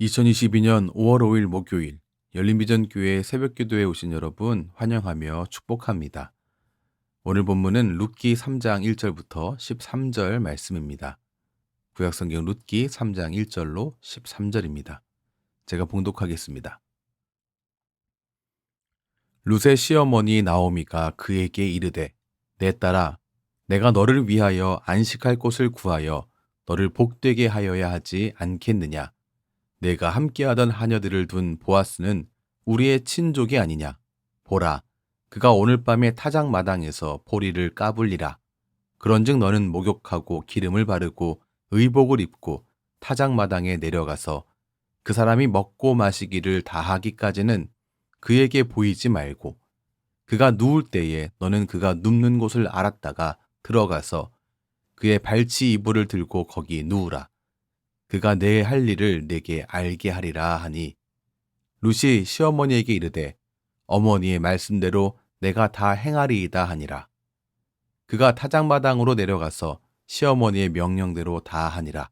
2022년 5월 5일 목요일 열린비전교회 새벽기도에 오신 여러분 환영하며 축복합니다. 오늘 본문은 룻기 3장 1절부터 13절 말씀입니다. 구약성경 룻기 3장 1절로 13절입니다. 제가 봉독하겠습니다. 룻의 시어머니 나오미가 그에게 이르되 내 딸아 내가 너를 위하여 안식할 곳을 구하여 너를 복되게 하여야 하지 않겠느냐. 내가 함께하던 하녀들을 둔 보아스는 우리의 친족이 아니냐. 보라, 그가 오늘 밤에 타작마당에서 포리를 까불리라. 그런즉 너는 목욕하고 기름을 바르고 의복을 입고 타작마당에 내려가서 그 사람이 먹고 마시기를 다하기까지는 그에게 보이지 말고 그가 누울 때에 너는 그가 눕는 곳을 알았다가 들어가서 그의 발치 이불을 들고 거기 누우라. 그가 내 할 일을 내게 알게 하리라 하니 룻이 시어머니에게 이르되 어머니의 말씀대로 내가 다 행하리이다 하니라. 그가 타작마당으로 내려가서 시어머니의 명령대로 다 하니라.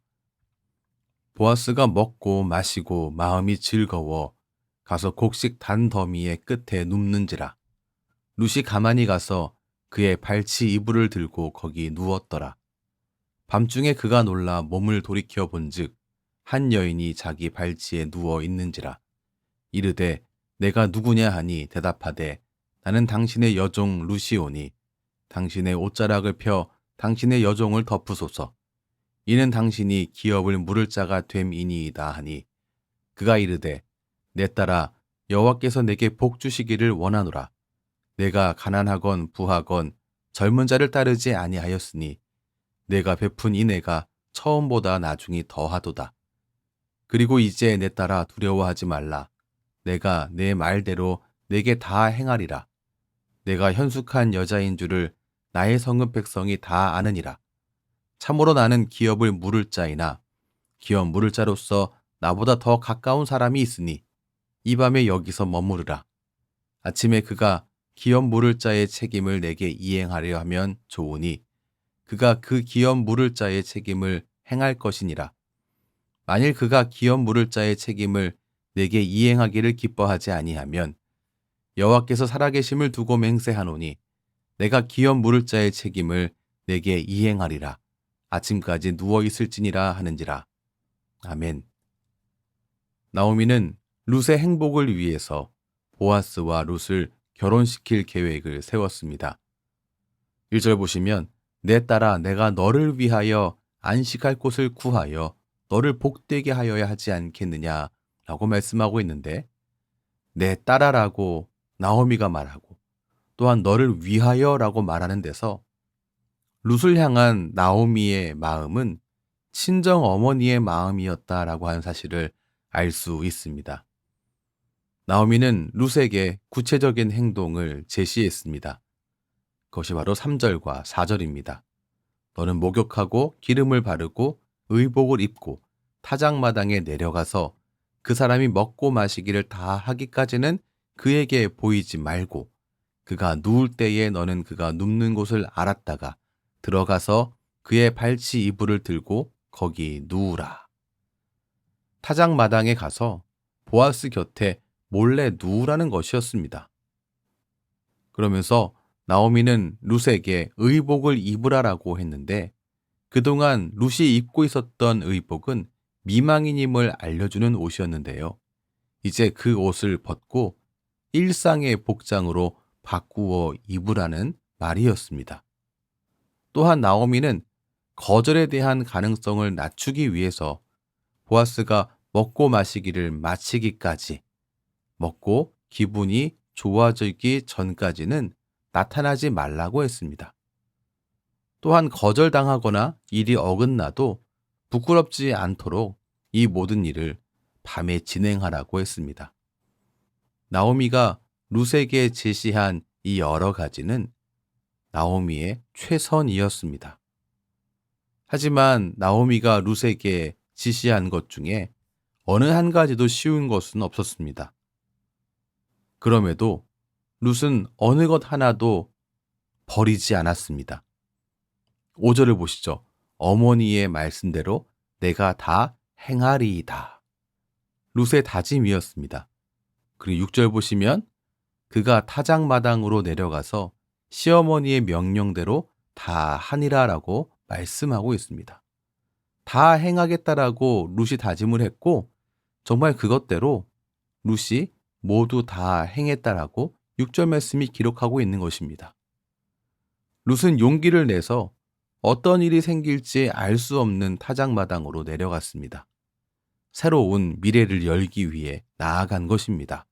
보아스가 먹고 마시고 마음이 즐거워 가서 곡식 단더미의 끝에 눕는지라. 룻이 가만히 가서 그의 발치 이불을 들고 거기 누웠더라. 밤중에 그가 놀라 몸을 돌이켜 본즉 한 여인이 자기 발치에 누워 있는지라. 이르되 내가 누구냐 하니 대답하되 나는 당신의 여종 룻이오니 당신의 옷자락을 펴 당신의 여종을 덮으소서. 이는 당신이 기업을 물을 자가 됨이니이다 하니 그가 이르되 내 딸아 여호와께서 내게 복 주시기를 원하노라. 내가 가난하건 부하건 젊은 자를 따르지 아니하였으니 내가 베푼 인애가 처음보다 나중이 더하도다. 그리고 이제 내 딸아 두려워하지 말라. 내가 내 말대로 내게 다 행하리라. 내가 현숙한 여자인 줄을 나의 성읍 백성이 다 아느니라. 참으로 나는 기업을 물을 자이나 기업 물을 자로서 나보다 더 가까운 사람이 있으니 이 밤에 여기서 머무르라. 아침에 그가 기업 물을 자의 책임을 내게 이행하려 하면 좋으니 그가 그 기업 물을 자의 책임을 행할 것이니라. 만일 그가 기업 물을 자의 책임을 내게 이행하기를 기뻐하지 아니하면 여호와께서 살아계심을 두고 맹세하노니 내가 기업 물을 자의 책임을 내게 이행하리라. 아침까지 누워 있을지니라 하는지라. 아멘. 나오미는 룻의 행복을 위해서 보아스와 룻을 결혼시킬 계획을 세웠습니다. 1절 보시면 내 딸아 내가 너를 위하여 안식할 곳을 구하여 너를 복되게 하여야 하지 않겠느냐 라고 말씀하고 있는데 내 딸아라고 나오미가 말하고 또한 너를 위하여 라고 말하는 데서 룻을 향한 나오미의 마음은 친정 어머니의 마음이었다라고 하는 사실을 알 수 있습니다. 나오미는 룻에게 구체적인 행동을 제시했습니다. 그것이 바로 3절과 4절입니다. 너는 목욕하고 기름을 바르고 의복을 입고 타작마당에 내려가서 그 사람이 먹고 마시기를 다 하기까지는 그에게 보이지 말고 그가 누울 때에 너는 그가 눕는 곳을 알았다가 들어가서 그의 발치 이불을 들고 거기 누우라. 타작마당에 가서 보아스 곁에 몰래 누우라는 것이었습니다. 그러면서 나오미는 룻에게 의복을 입으라라고 했는데 그동안 룻이 입고 있었던 의복은 미망인임을 알려주는 옷이었는데요. 이제 그 옷을 벗고 일상의 복장으로 바꾸어 입으라는 말이었습니다. 또한 나오미는 거절에 대한 가능성을 낮추기 위해서 보아스가 먹고 마시기를 마치기까지 먹고 기분이 좋아지기 전까지는 나타나지 말라고 했습니다. 또한 거절당하거나 일이 어긋나도 부끄럽지 않도록 이 모든 일을 밤에 진행하라고 했습니다. 나오미가 룻에게 제시한 이 여러 가지는 나오미의 최선이었습니다. 하지만 나오미가 룻에게 지시한 것 중에 어느 한 가지도 쉬운 것은 없었습니다. 그럼에도 룻은 어느 것 하나도 버리지 않았습니다. 5절을 보시죠. 어머니의 말씀대로 내가 다 행하리이다. 룻의 다짐이었습니다. 그리고 6절 보시면 그가 타작마당으로 내려가서 시어머니의 명령대로 다 하니라라고 말씀하고 있습니다. 다 행하겠다라고 룻이 다짐을 했고 정말 그것대로 룻이 모두 다 행했다라고 6절 말씀이 기록하고 있는 것입니다. 룻은 용기를 내서 어떤 일이 생길지 알 수 없는 타작마당으로 내려갔습니다. 새로운 미래를 열기 위해 나아간 것입니다.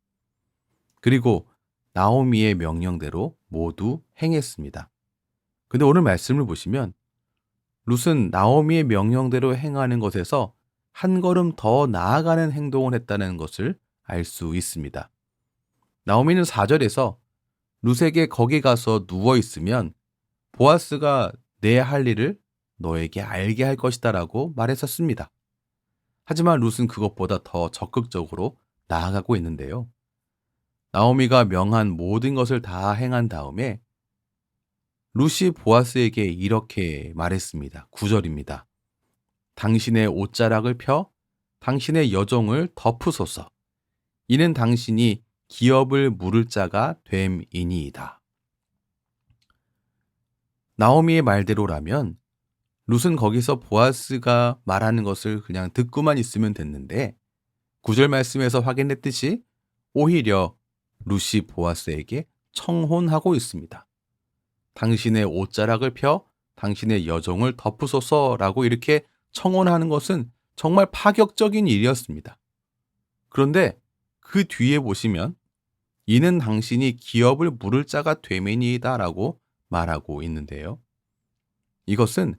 그리고 나오미의 명령대로 모두 행했습니다. 근데 오늘 말씀을 보시면 룻은 나오미의 명령대로 행하는 것에서 한 걸음 더 나아가는 행동을 했다는 것을 알 수 있습니다. 나오미는 4절에서 룻에게 거기 가서 누워 있으면 보아스가 내 할 일을 너에게 알게 할 것이다 라고 말했었습니다. 하지만 룻은 그것보다 더 적극적으로 나아가고 있는데요. 나오미가 명한 모든 것을 다 행한 다음에 룻이 보아스에게 이렇게 말했습니다. 9절입니다. 당신의 옷자락을 펴 당신의 여종을 덮으소서. 이는 당신이 기업을 물을 자가 됨이니이다. 나오미의 말대로라면 룻은 거기서 보아스가 말하는 것을 그냥 듣고만 있으면 됐는데 9절 말씀에서 확인했듯이 오히려 룻이 보아스에게 청혼하고 있습니다. 당신의 옷자락을 펴 당신의 여종을 덮으소서라고 이렇게 청혼하는 것은 정말 파격적인 일이었습니다. 그런데 그 뒤에 보시면 이는 당신이 기업을 물을 자가 되매니이다 라고 말하고 있는데요. 이것은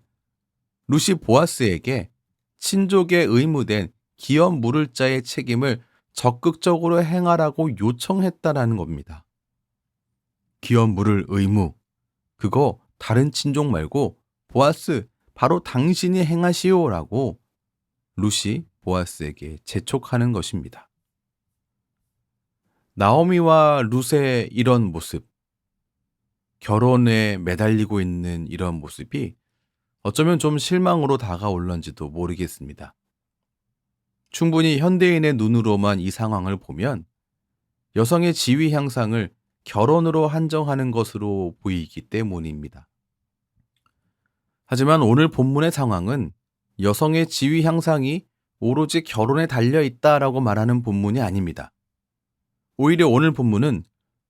룻이 보아스에게 친족의 의무된 기업 물을 자의 책임을 적극적으로 행하라고 요청했다라는 겁니다. 기업 물을 의무, 그거 다른 친족 말고 보아스 바로 당신이 행하시오라고 룻이 보아스에게 재촉하는 것입니다. 나오미와 룻의 이런 모습, 결혼에 매달리고 있는 이런 모습이 어쩌면 좀 실망으로 다가올런지도 모르겠습니다. 충분히 현대인의 눈으로만 이 상황을 보면 여성의 지위 향상을 결혼으로 한정하는 것으로 보이기 때문입니다. 하지만 오늘 본문의 상황은 여성의 지위 향상이 오로지 결혼에 달려 있다라고 말하는 본문이 아닙니다. 오히려 오늘 본문은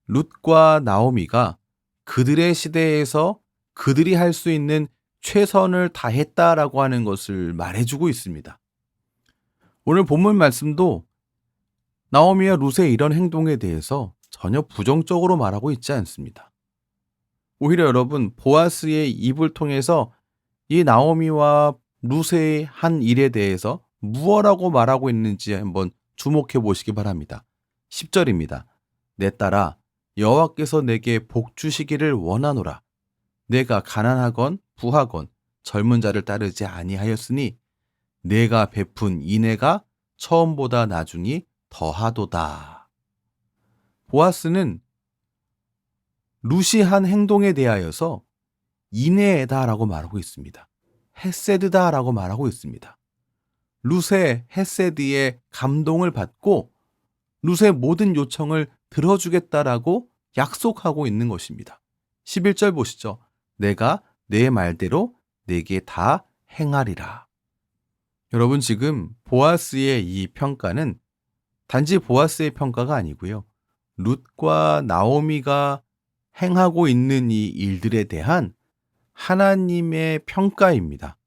룻과 나오미가 그들의 시대에서 그들이 할 수 있는 최선을 다했다라고 하는 것을 말해주고 있습니다. 오늘 본문 말씀도 나오미와 룻의 이런 행동에 대해서 전혀 부정적으로 말하고 있지 않습니다. 오히려 여러분, 보아스의 입을 통해서 이 나오미와 룻의 한 일에 대해서 무엇라고 말하고 있는지 한번 주목해 보시기 바랍니다. 10절입니다. 내 딸아, 여호와께서 내게 복 주시기를 원하노라. 내가 가난하건 부하건 젊은 자를 따르지 아니하였으니 내가 베푼 인애가 처음보다 나중이 더하도다. 보아스는 룻이 한 행동에 대하여서 인애다라고 말하고 있습니다. 헤세드다라고 말하고 있습니다. 룻의 헤세드에 감동을 받고 룻의 모든 요청을 들어주겠다라고 약속하고 있는 것입니다. 11절 보시죠. 내가 내 말대로 내게 다 행하리라. 여러분, 지금 보아스의 이 평가는 단지 보아스의 평가가 아니고요. 룻과 나오미가 행하고 있는 이 일들에 대한 하나님의 평가입니다.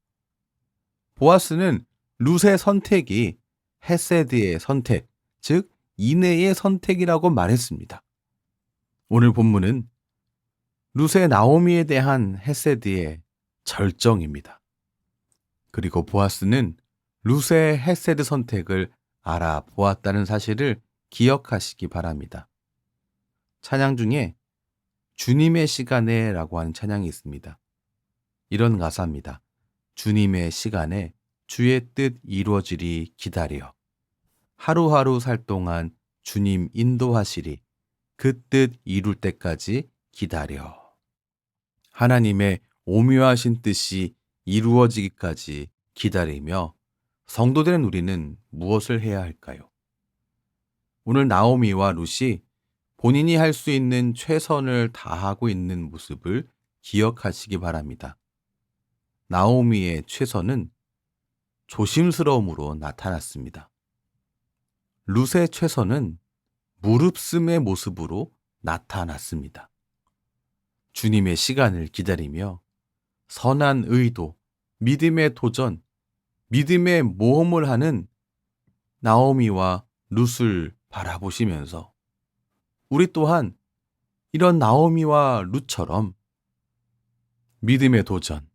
보아스는 룻의 선택이 헤세드의 선택, 즉 인애의 선택이라고 말했습니다. 오늘 본문은 룻의 나오미에 대한 헤세드의 절정입니다. 그리고 보아스는 룻의 헤세드 선택을 알아보았다는 사실을 기억하시기 바랍니다. 찬양 중에 주님의 시간에 라고 하는 찬양이 있습니다. 이런 가사입니다. 주님의 시간에 주의 뜻 이루어지리 기다려. 하루하루 살 동안 주님 인도하시리. 그 뜻 이룰 때까지 기다려. 하나님의 오묘하신 뜻이 이루어지기까지 기다리며 성도된 우리는 무엇을 해야 할까요? 오늘 나오미와 룻이 본인이 할 수 있는 최선을 다하고 있는 모습을 기억하시기 바랍니다. 나오미의 최선은 조심스러움으로 나타났습니다. 룻의 최선은 무릅씀의 모습으로 나타났습니다. 주님의 시간을 기다리며 선한 의도, 믿음의 도전, 믿음의 모험을 하는 나오미와 룻을 바라보시면서 우리 또한 이런 나오미와 룻처럼 믿음의 도전,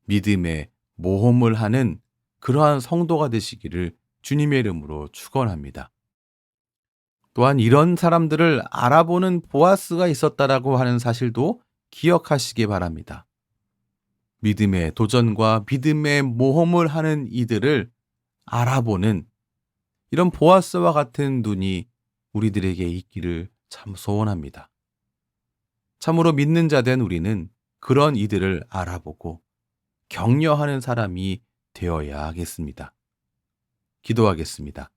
믿음의 모험을 하는 그러한 성도가 되시기를 주님의 이름으로 축원합니다. 또한 이런 사람들을 알아보는 보아스가 있었다라고 하는 사실도 기억하시기 바랍니다. 믿음의 도전과 믿음의 모험을 하는 이들을 알아보는 이런 보아스와 같은 눈이 우리들에게 있기를 참 소원합니다. 참으로 믿는 자 된 우리는 그런 이들을 알아보고 격려하는 사람이 되어야 하겠습니다. 기도하겠습니다.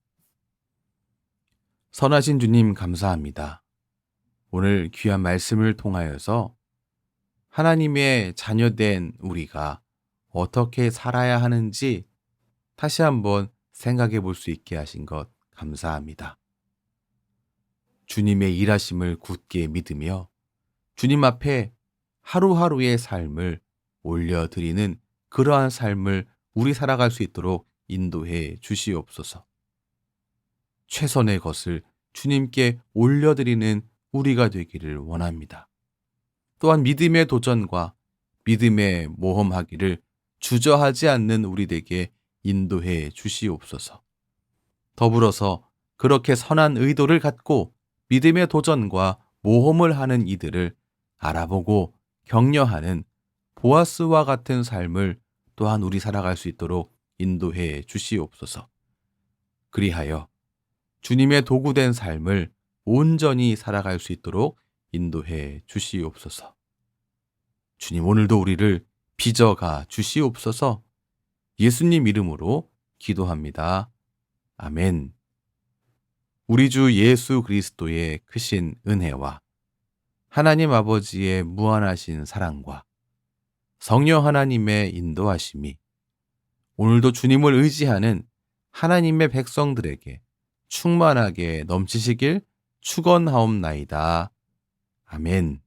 선하신 주님 감사합니다. 오늘 귀한 말씀을 통하여서 하나님의 자녀된 우리가 어떻게 살아야 하는지 다시 한번 생각해 볼 수 있게 하신 것 감사합니다. 주님의 일하심을 굳게 믿으며 주님 앞에 하루하루의 삶을 올려드리는 그러한 삶을 우리 살아갈 수 있도록 인도해 주시옵소서. 최선의 것을 주님께 올려드리는 우리가 되기를 원합니다. 또한 믿음의 도전과 믿음의 모험하기를 주저하지 않는 우리에게 인도해 주시옵소서. 더불어서 그렇게 선한 의도를 갖고 믿음의 도전과 모험을 하는 이들을 알아보고 격려하는 보아스와 같은 삶을 또한 우리 살아갈 수 있도록 인도해 주시옵소서. 그리하여 주님의 도구된 삶을 온전히 살아갈 수 있도록 인도해 주시옵소서. 주님 오늘도 우리를 빚어가 주시옵소서. 예수님 이름으로 기도합니다. 아멘. 우리 주 예수 그리스도의 크신 은혜와 하나님 아버지의 무한하신 사랑과 성령 하나님의 인도하심이 오늘도 주님을 의지하는 하나님의 백성들에게 충만하게 넘치시길 축원하옵나이다. 아멘.